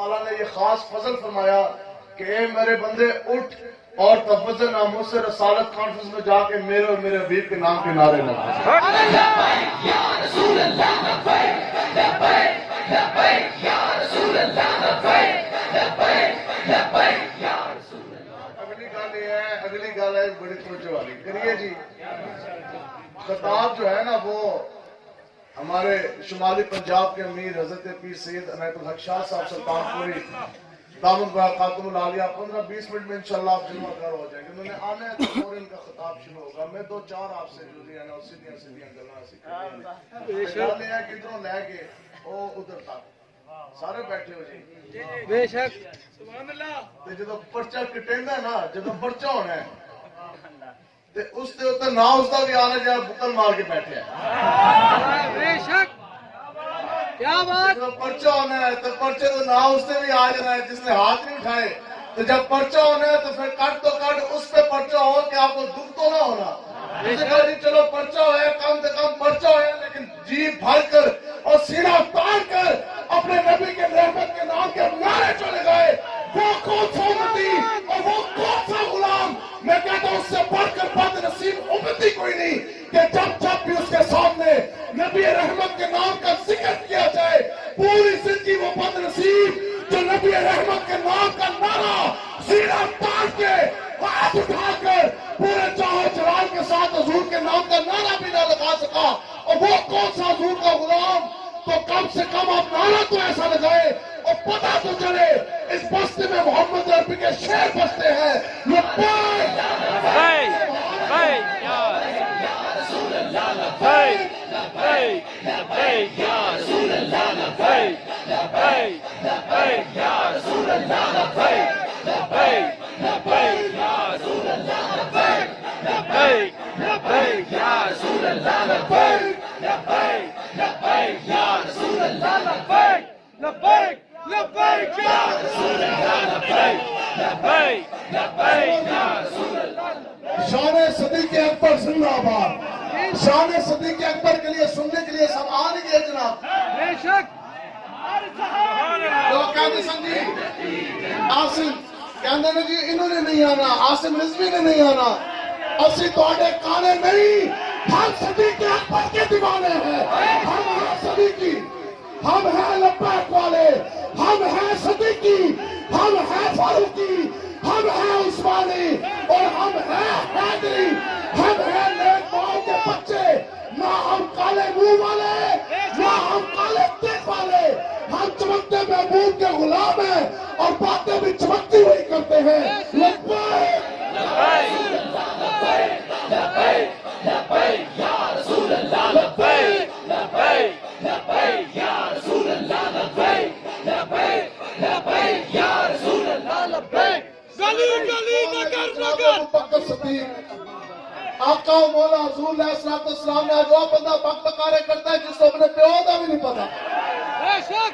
تعالیٰ نے یہ خاص فضل فرمایا کہ اے میرے بندے اٹھ اور تفضل ناموں سے رسالت کانفرنس میں جا کے میرے اور میرے حبیب کے نام کے نعرے لگا. اگلی گل ہے بڑی توجہ والی کریے جی. خطاب جو ہے نا وہ ہمارے شمالی پنجاب کے امیر حضرت پیر سید عنایت الحق شاہ صاحب سلطان پوری دامت خاتم العالیہ 15-20 منٹ میں انشاءاللہ آپ جلوہ گر ہو جائیں گے. انہوں نے آنا ہے تو اور ان کا خطاب شروع ہوگا. میں 2-4 آپ سے جو دی ہے نا سیدھیاں گلاں سیکھیں گے ہے کہ ادھروں لے کے وہ ادھر تک سارے بیٹھے ہو جی. بے شک سبحان اللہ. تے جدوں پرچہ کٹیندا نا جدوں پرچہ ہونا ہے تے اس دے اوتے نا اس دا بھی آنا جا بکل مار کے بیٹھے ہے. بے شک کیا بات. جب پرچہ ہونا ہے تو پرچے تو نہ اس سے بھی آ جانا ہے جس نے ہاتھ نہیں اٹھائے. تو جب پرچہ ہونا ہے تو پھر کٹ اس پہ پرچہ ہو کہ آپ کو دکھ تو نہ ہونا. چلو پرچہ ہے کم سے کم پرچہ ہے لیکن جی بھر کر اور سینہ تان کر اپنے نبی کے رحمت کے نام کے نعرے جو لگائے. وہ کون سا امتی اور وہ کون سا غلام. میں کہتا ہوں اس سے بڑھ کر بد نصیب امتی کوئی نہیں کہ جب بھی اس کے سامنے نبی رحمت کے نام کا ذکر کیا جائے پوری زندگی وہ بد نصیب جو نبی رحمت کے نام کا نعرہ سینہ تان کے ہاتھ اٹھا کر پورے چاہو چلال کے ساتھ حضور کے نام کا نعرہ بھی نہ لگا سکا. اور وہ کون سا حضور کا غلام. تو کم سے کم آپ نعرہ تو ایسا لگائے اور پتہ تو چلے اس بستے میں محمد عربی کے شعر بستے ہیں. لبیک لبیک یا رسول اللہ لبیک لبیک لبیک یا رسول اللہ لبیک لبیک لبیک یا رسول اللہ لبیک لبیک لبیک یا رسول اللہ لبیک لبیک لبیک یا رسول اللہ لبیک لبیک لبیک یا رسول اللہ لبیک لبیک لبیک یا رسول اللہ لبیک لبیک لبیک یا رسول اللہ. شان صدیق اکبر زندہ باد. شان صدیق اکبر کے لیے سننے کے لیے سب آنے گے جناب. بے شک لوگ کہتے سنجی عاصم کہتے ہیں جی انہوں نے نہیں آنا عاصم رضوی نے نہیں آنا. اسی توڑے کانے نہیں ہم صدیق اکبر کے دیوانے ہیں. ہم ہیں صدیقی ہم ہیں لبیک والے ہم ہیں صدیقی ہم ہیں فاروقی ہم ہیں عثمانی اور ہم ہیں حیدری. ہم ہیں نیک ماؤں کے بچے. نہ ہم کالے منہ والے نہ ہم کالے دل والے. ہم چمکتے محبوب کے غلام ہیں اور باتیں بھی چمکتی ہوئی کرتے ہیں. لبیک لبیک لبیک لبیک یا رسول اللہ لبیک لبیک لبیک یا رسول اللہ لبیک لبیک لبیک یا رسول اللہ لبیک. گلی گلی نگر نگر بکر صدیق آقا و مولا حضور علیہ السلام نے جو بندہ بک بکارے کرتا ہے جس کو اپنے پیو کا بھی نہیں پتا. بے شک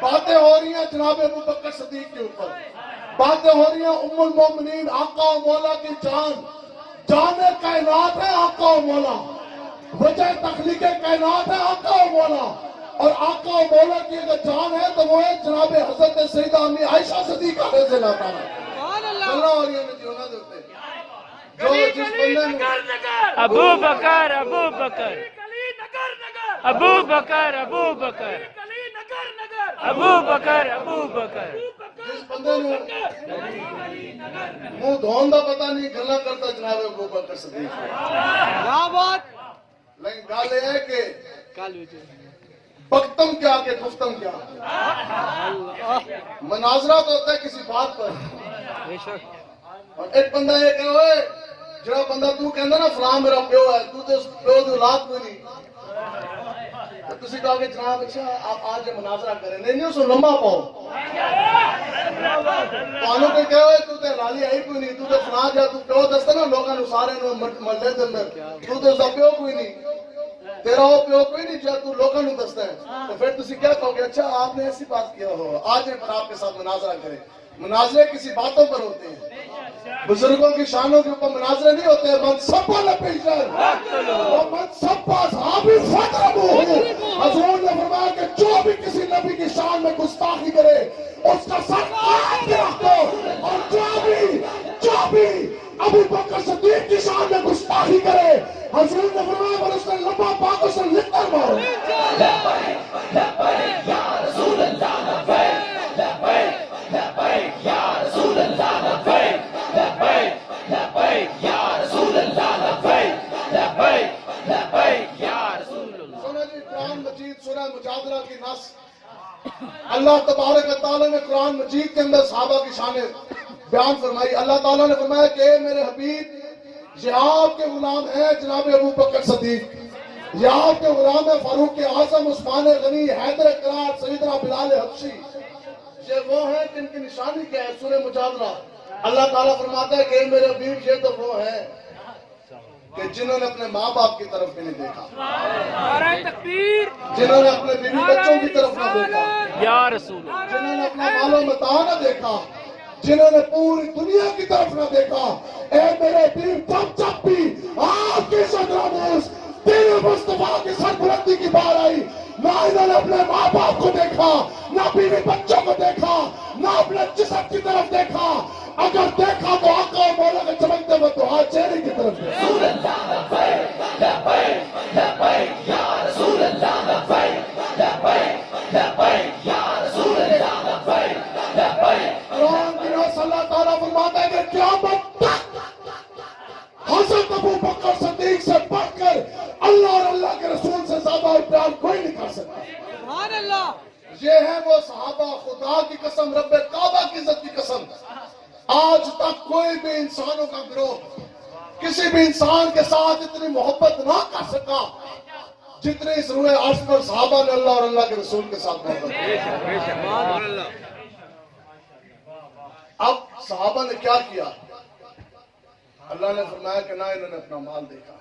باتیں ہو رہی ہیں جناب ابو بکر صدیق کے اوپر. باتیں ہو رہی ہیں ام المومنین آقا و مولا کی جان جان کائنات ہے آقا و مولا. وجہ تخلیق کائنات ہے آقا و مولا. اور آقا و مولا کی اگر جان ہے تو وہ ہے جناب حضرت سیدہ امی عائشہ صدیقہ رضی اللہ تعالیٰ. سبحان اللہ. اللہ علیہ نے جیونا دیتے جو جس بندے نے ابو بکر ابو بکر ابو بکر ابو بکر ابو بکر ابو بکر جس بندے نے منہ دھون دا پتہ نہیں گلا کرتا جناب ابو بکر صدیق. کیا بات. لیکن گل یہ ہے کہ کالو جی بکتم کیا کہ گفتم کیا. مناظرہ تو ہوتا ہے کسی بات پر. بے شک اور ایک بندہ یہ کہ ہوئے جڑا بندہ تو کہندا نا فلاں میرا پیو ہے تو تے اس پیو دی اولاد کوئی نہیں. تو تسی کہو کہ جناب اچھا آپ آج یہ مناظرہ کریں نہیں اس لمبا پاؤ. تانوں کہ ہوئے تو تے لالی آئی کوئی نہیں تو تے فلاں جا تو پیو دستا نا لوگاں نوں سارے نوں محلے دے اندر تو تے اس دا پیو کوئی نہیں. تیرا وہ پیو کوئی نہیں جو تو لوگوں نوں دستا ہے. تو پھر تسی کیا کہو گے اچھا آپ نے ایسی بات کیا ہو آج میں آپ کے ساتھ مناظرہ کریں. مناظرے کسی باتوں پر ہوتے ہیں. بزرگوں کی شانوں کے اوپر مناظرے نہیں ہوتے. منصب حضور نے فرمایا کہ جو بھی کسی نبی کی شان میں گستاخی کرے اس شان میں گستاخی کرے، حضور نے فرمایا پر اس نے لبا پاک اس نے لکھ کر مارو۔ سنیں جی قرآن مجید سورہ مجادلہ کی نص، اللہ تبارک و تعالیٰ نے قرآن مجید کے اندر صحابہ کی شانیں بیان فرمائی۔ اللہ تعالیٰ نے فرمایا کہ اے میرے حبیب، یہ آپ کے غلام ہیں جناب ابو بکر صدیق، یہ آپ کے غلام ہیں فاروق اعظم، عثمان غنی، حیدر کرار، سیدنا بلال حبشی۔ یہ وہ ہیں جن کی نشانی کیا ہے؟ سورہ مجادلہ اللہ تعالیٰ فرماتا ہے کہ اے میرے حبیب، یہ تو وہ ہیں کہ جنہوں نے اپنے ماں باپ کی طرف بھی نہیں دیکھا، جنہوں نے اپنے بیوی بچوں کی طرف نہ دیکھا، یا رسول جنہوں نے اپنا مال و متاع نہ دیکھا، جنہوں نے پوری دنیا کی طرف نہ دیکھا۔ اے میرے پیر، جب بھی آپ کی صدراموز دین مصطفیٰ کی سربلندی کی بار آئی، نہ انہوں نے اپنے ماں باپ کو دیکھا، نہ بیوی بچوں کو دیکھا، نہ اپنے جسم کی طرف دیکھا، اگر دیکھا تو آقا و مولا کے چمکتے ہوئے تو ہاتھ چہرے کی طرف دیکھا۔ قرآن کی نص اللہ تعالیٰ فرماتا ہے کہ قیامت تک حضرت ابو بکر صدیق سے بڑھ کر اللہ اور اللہ کے رسول سے زیادہ اور پیار کوئی نہیں کر سکتا۔ یہ ہیں وہ صحابہ، خدا کی قسم، رب کعبہ کی عزت کی قسم، آج تک کوئی بھی انسانوں کا گروہ کسی بھی انسان کے ساتھ اتنی محبت نہ کر سکا جتنے اس روئے عرش پر صحابہ نے اللہ اور اللہ کے رسول کے ساتھ محبت کی۔ اب صحابہ نے کیا کیا؟ اللہ نے فرمایا کہ نہ انہوں نے اپنا مال دیکھا۔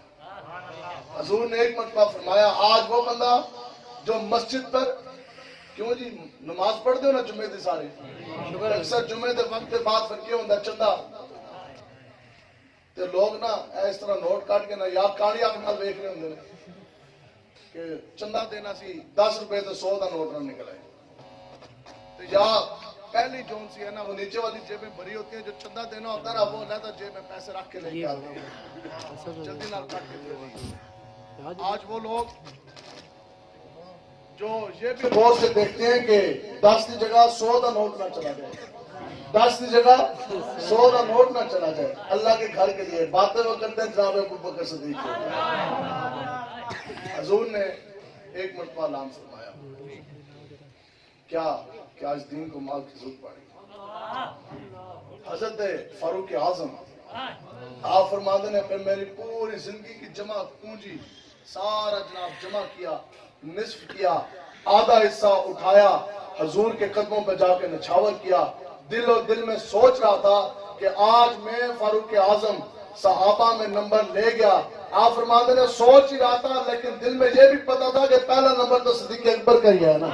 حضور نے ایک مرتبہ فرمایا، آج وہ بندہ جو مسجد پر، کیوں جی نماز پڑھ دے نا جمعے دے سارے، اکثر جمعے دے وقت بعد پھر کیا ہوندہ چندہ تے لوگ نا اس طرح نوٹ کاٹ کے نا یا کاڑی آنکھ نال دیکھ رہے ہوندے کہ چندہ دینا سی 10 روپے تے 100 دا نوٹ نہ نکلے، تو یا پہلی جون سی ہے نا وہ نیچے والی جیبیں بھری ہوتی ہیں، جو چندہ دینا ہوتا ہے نا وہ علیحدہ جیب میں پیسے رکھ کے لے کے آتے ہیں، جلدی نال کاٹ کے دے دی۔ آج وہ لوگ جو یہ بھی غور سے دیکھتے ہیں کہ 10 کی جگہ 100 دا نوٹ نہ چلا جائے، 10 کی جگہ 100 دا نوٹ نہ چلا جائے، اللہ کے گھر کے لیے باتیں وہ کرتے ہیں جناب ابو بکر صدیق کو۔ حضور نے ایک مرتبہ اعلان فرمایا، کیا اس دین کو مال کی ضرورت پڑی؟ حضرت فاروق اعظم آپ فرماتے ہیں پھر میری پوری زندگی کی جمع پونجی سارا جناب جمع کیا، نصف کیا، آدھا حصہ اٹھایا، حضور کے قدموں پہ جا کے نچھاور کیا، دل و دل میں سوچ رہا تھا کہ آج میں فاروق اعظم صحابہ میں نمبر لے گیا۔ آپ فرماتے ہیں سوچ ہی رہا تھا لیکن دل میں یہ بھی پتا تھا کہ پہلا نمبر تو صدیق اکبر کا ہی ہے نا۔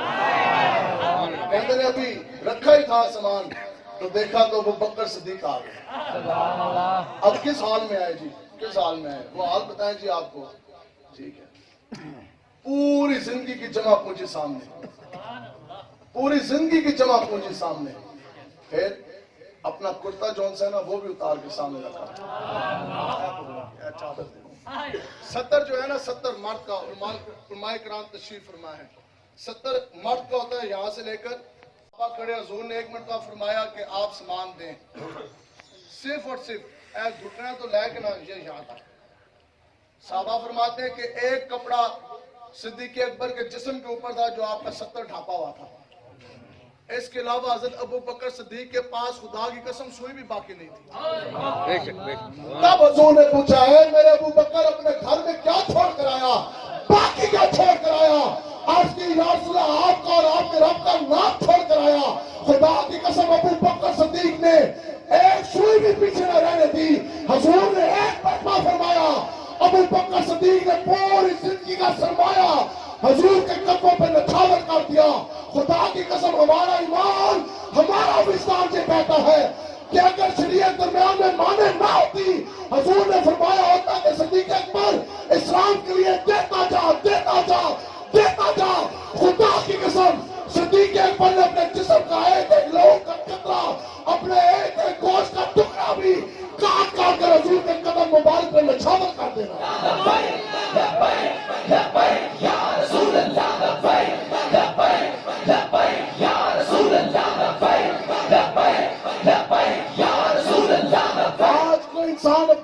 کہتے ہیں ابھی رکھا ہی تھا سامان تو دیکھا تو وہ بکر صدیق آ گئے۔ اب کس حال میں آئے جی؟ کس حال میں آئے وہ حال بتائیں جی آپ کو؟ ٹھیک ہے، پوری زندگی کی جمع پونجی سامنے، پوری زندگی کی جمع پونجی سامنے، پھر اپنا کرتا جون سے نا وہ بھی اتار کے سامنے رکھا۔ 70 جو ہے نا 70 مرد کا علماء کرام تشریف فرمائے ہیں، 70 مرد کا ہوتا ہے یہاں سے لے کر آپ کھڑے۔ حضور نے ایک مرتبہ فرمایا کہ آپ سامان دیں، صرف اور صرف اے گھٹنا تو لے کے نا یہ یہاں تک۔ صحابہ فرماتے ہیں کہ ایک کپڑا صدیق اکبر کے جسم کے اوپر تھا جو آپ کا 70 ڈھانپا ہوا تھا، اس کے علاوہ حضرت ابو بکر صدیق کے پاس خدا کی قسم سوئی بھی باقی نہیں تھی۔ تب حضور نے پوچھا ہے میرے ابو بکر اپنے گھر میں کیا چھوڑ کر آیا، باقی کیا چھوڑ کر آیا؟ آج کی یا رسول اللہ آپ کا اور آپ کے رب کا نام چھوڑ کر آیا۔ خدا کی قسم ابو بکر صدیق نے ایک سوئی بھی پیچھے نہ رہنے دی۔ حضور نے ایک مرتبہ فرمایا، ابو بکر صدیق نے پوری زندگی کا سرمایہ حضور کے قدموں پہ نچھاور کر دیا۔ خدا کی قسم ہمارا ایمان، ہمارا وجدان یہ کہتا ہے کہ اگر شریعت درمیان میں مانے نہ ہوتی، حضور نے فرمایا ہوتا کہ صدیق اکبر اسلام کے لیے دیتا جا دیتا جا دیتا جا۔ خدا کی قسم صدیق اکبر نے اپنے جسم کا ایک ایک لہو کا قطرہ، اپنے ایک ایک گوشت کا ٹکڑا بھی کاٹ کاٹ کر حضور کے قدم مبارک پہ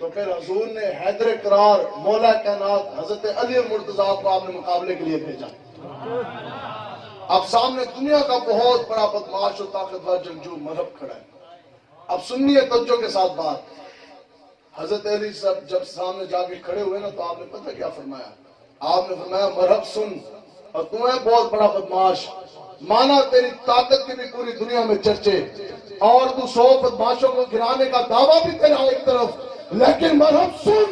تو پھر حضور نے حیدر قرار مولا کائنات حضرت علی مرتضیٰ کو آپ نے مقابلے کے لیے بھیجا. اب سامنے دنیا کا بہت بڑا بدماش و طاقتور جنگجو مرہب کھڑا ہے. اب سنیے توجہ کے ساتھ بات. حضرت علی صاحب جب سامنے جا کے کھڑے ہوئے نا تو آپ نے پتہ کیا فرمایا؟ آپ نے فرمایا مرحب سن، اور تو ہے بہت بڑا بدماش، مانا تیری طاقت کی بھی پوری دنیا میں چرچے، اور تو 100 بدماشوں کو گرانے کا دعویٰ بھی تیرا ایک طرف، لیکن مرحب سن،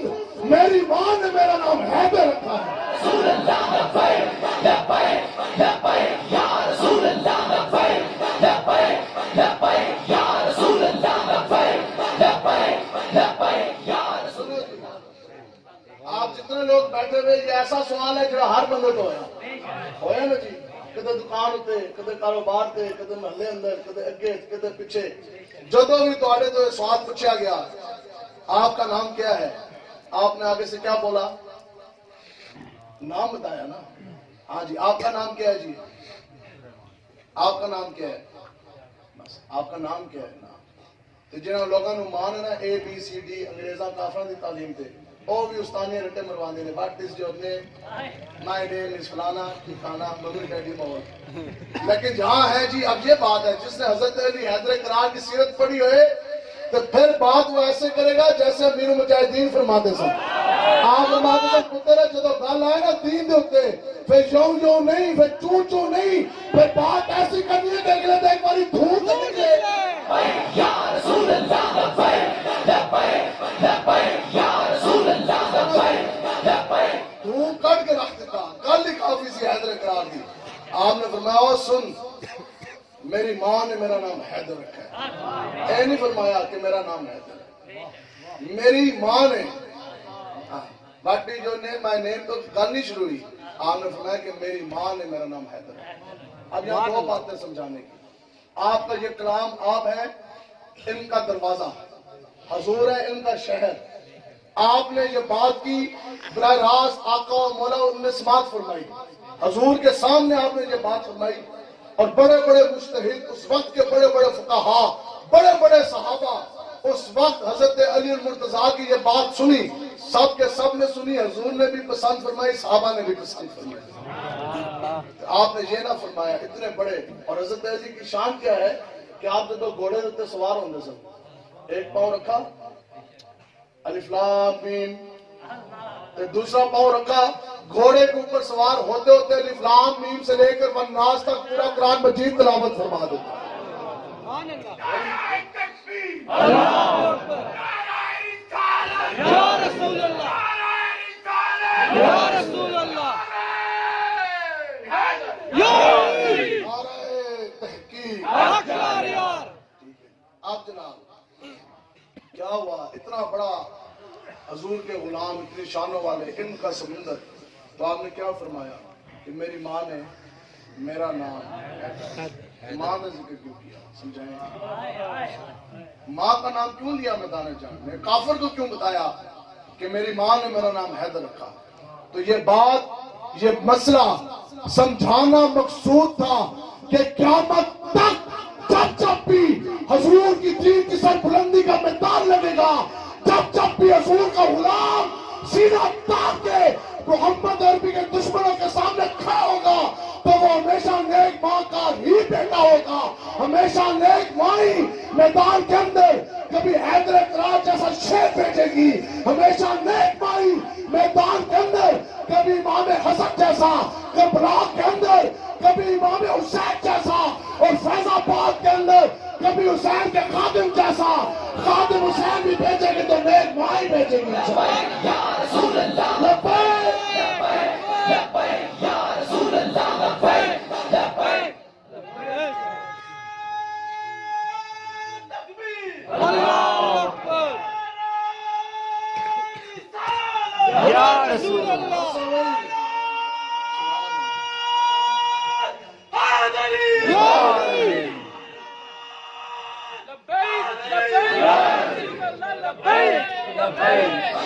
میری ماں نے میرا نام حیدر رکھا ہے. رسول اللہ لبیک لبیک لبیک یا رسول اللہ لبیک لبیک لبیک یا رسول اللہ لبیک لبیک لبیک یا رسول اللہ. آپ جتنے لوگ بیٹھے ہوئے یہ ایسا سوال ہے جو ہر بندے کو ہویا نا جی. کدے دکان ہوتے، کدے کاروبار تے، کدے محلے اندر، کدے اگے، کدے پیچھے، جدوں بھی تواڈے تو سوال پوچھا گیا آپ کا نام کیا ہے، آپ نے آگے سے کیا بولا؟ نام بتایا نا. ہاں جی، آپ کا نام کیا ہے جی؟ آپ کا نام کیا ہے؟ بس آپ کا نام کیا ہے نا. تو جنہوں لوگوں نے مان نا اے بی سی ڈی انگریزاں کافروں دی تعلیم تے وہ بھی استانیاں رٹے مرواندے نے. بٹ دس جو نے مائی نیم از فلانا ٹھکانا ممی ڈیڈی مول. لیکن جہاں ہے جی اب یہ بات ہے جس نے حضرت علی حیدر قرار کی سیرت پڑھی ہوئے تو پھر بات وہ ایسے کرے گا جیسے امیر المجاہدین فرماتے سن. آپ فرماتے سن پتر جدو گل آئے نا دین دے ہوتے پھر یوں نہیں، پھر چوں نہیں، پھر بات ایسی کرنی ہے کہ اگلے دن ایک باری دھون دیں یا رسول اللہ لبیک لبیک لبیک یا رسول اللہ لبیک لبیک. دھون کٹ کے رکھ دیتا. گل ہی کافی سی حیدر قرار دی. آپ نے فرمایا او سن، میری ماں نے میرا نام حیدر رکھا ہے. اے نہیں فرمایا کہ میرا نام حیدر ہے، میری ماں نے. باقی جو نے مائی نیم تو گل نہیں شروع ہوئی. آپ نے فرمایا کہ میری ماں نے میرا نام حیدر رکھا ہے. اب یہاں دو باتیں سمجھانے کی. آپ کا یہ کلام آپ ہے ان کا دروازہ، حضور ہے ان کا شہر. آپ نے یہ بات کی براہ راست آقا و مولا نے سماعت فرمائی. حضور کے سامنے آپ نے یہ بات فرمائی اور بڑے بڑے مجتہد اس وقت کے بڑے بڑے فقہا، بڑے بڑے صحابہ اس وقت حضرت علی المرتضیٰ کی یہ بات سنی. سب کے سب نے سنی. حضور نے بھی پسند فرمائی، صحابہ نے بھی پسند فرمائی. آپ نے یہ نہ فرمایا اتنے بڑے. اور حضرت علی کی شان کیا ہے کہ آپ جب گھوڑے دیتے سوار ہوندے سن، ایک پاؤں رکھا الف لام میم، دوسرا پاؤں رکھا گھوڑے کے اوپر سوار ہوتے ہوتے الف لام میم سے لے کر والناس تک پورا قرآن مجید تلاوت فرما دیتا. یا رسول اللہ، یا رسول اللہ، نعرہ تحقیق. اب جناب کیا ہوا؟ اتنا بڑا حضور کے غلام، اتنی شانوں والے، ان کا سمندر. تو آپ نے کیا فرمایا کہ میری ماں نے میرا نام، ماں نے ذکر کیوں کیا؟ سمجھائیں ماں کا نام کیوں لیا میدان جنگ میں؟ کافر کو کیوں بتایا کہ میری ماں نے میرا نام حیدر رکھا؟ تو یہ بات، یہ مسئلہ سمجھانا مقصود تھا کہ قیامت تک جب بھی حضور کی دین کی سربلندی کا میدان لگے گا، جب بھی حضور کا غلام سینہ تاپ کے محمد عربی کے دشمنوں کے سامنے کھڑا ہوگا تو وہ ہمیشہ نیک ماں کا ہی بیٹا ہوگا. ہمیشہ نیک ماں ہی میدان کے اندر کبھی حیدر قرار جیسا شیر بھیجے گی. ہمیشہ نیک ماں ہی میدان کے اندر کبھی امام حسن جیسا، کربلا کے اندر کبھی امام حسین جیسا، اور فیض آباد کے اندر کبھی حسین کے خادم جیسا خادم حسین بھی بھیجے گی تو نیک ماں ہی بھیجے گی. یا رسول اللہ لبیک لبیک یا رسول اللہ لبیک لبیک. اللہ اکبر، یا رسول اللہ.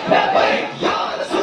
لبیک یا رسول